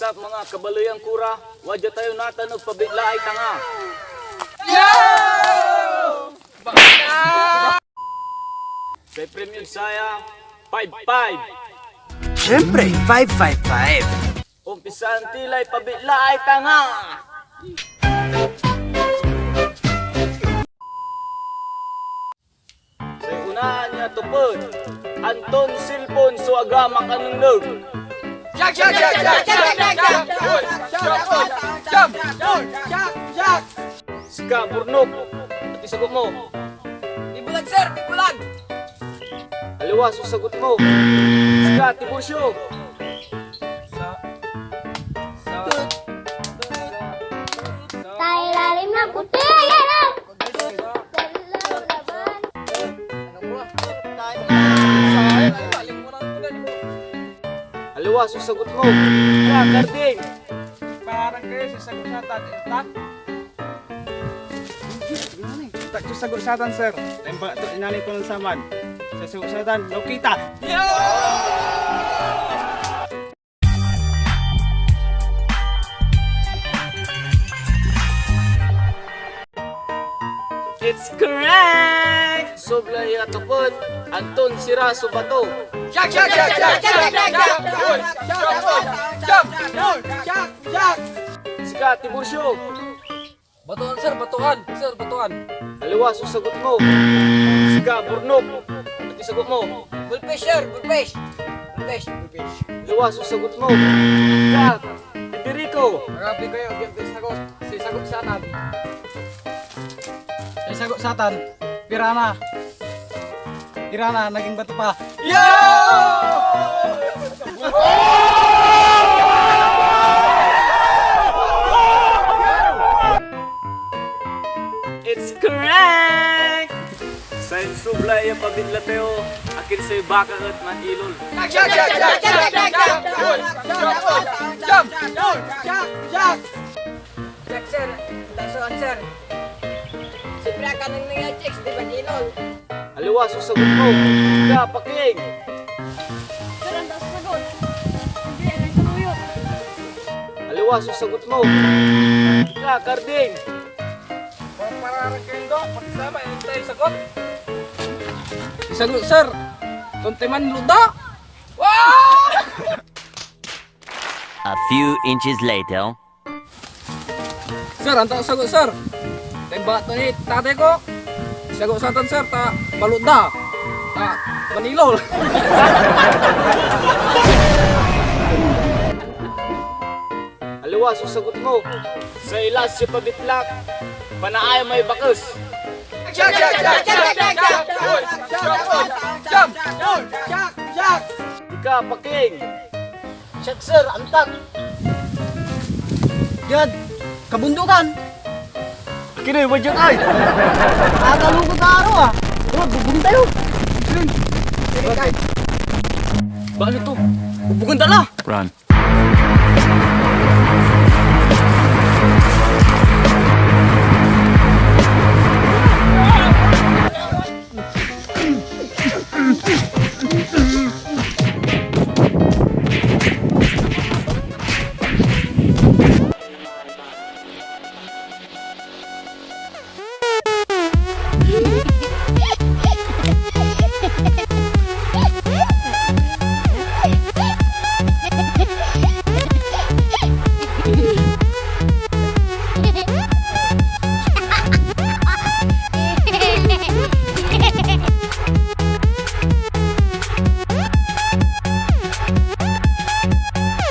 What's up mga kabaluyang kura? Wadya tayo natin og pabigla ay tanga. Yo! Sa premium saya 5-5. Siyempre, 555. Umpisahan tilay pabigla ay tanga. Sa unahan niya tupod, Anton Silpon so agama kanunnog. Jack! Sika burnok, at isagot mo. Ibulag sir, ibulag! Aliwa sagot mo. Sika tibursyo. Tayo lalim ng puti! Yan! Aliwa sagot mo. Sika karding. Parang kayo sa sagursatan. Tak sa sagursatan, sir. Tembak to inani ko ng saman. Sa sagursatan, Lokita. Yo! It's correct! Soblay atupod, Anton Siraso Bato. Jack! Sika tibursyo. Batuhan sir, batuhan! Sir, batuhan! Aliwa sagot mo. Sika burnok, at isagot mo. Bulfish sir, bulfish! Bulfish! Aliwa sagot mo. Sika Federico. Grabe kayo, sagot. Si sagot satan. Si sagot satan. Pirana. Pirana, naging bato pa. Yo! It's correct! Sa insublay ang pabigla tayo, akin sa'yo baka at manilol. Jack sir, tasuan sir. Siyempre ka nang nangyay chicks, di ba Dinol? Aliwa sagot mo. Sika paking. Sir, ang taas sagot. Hindi, ang nagtuluyot. Aliwa sagot mo. Sika karding. Parang kayo do, pagsama, yung tayo sagot. Sagot sir. Tuntiman luda. A few inches later. Sir, anto sagot sir. Tembak to ni tatay ko. Sagot satan sir, ta baluda. Ta manilol. Aliwa sagot mo. Sa ilas si pabitlak, panaay may bakas. Sika paking. Check sir, antak. Jad, kabundukan. Kini wajak ay. Agalugod na araw ah. Bubugin tayo. Bakit to? Bubugan tala. Run.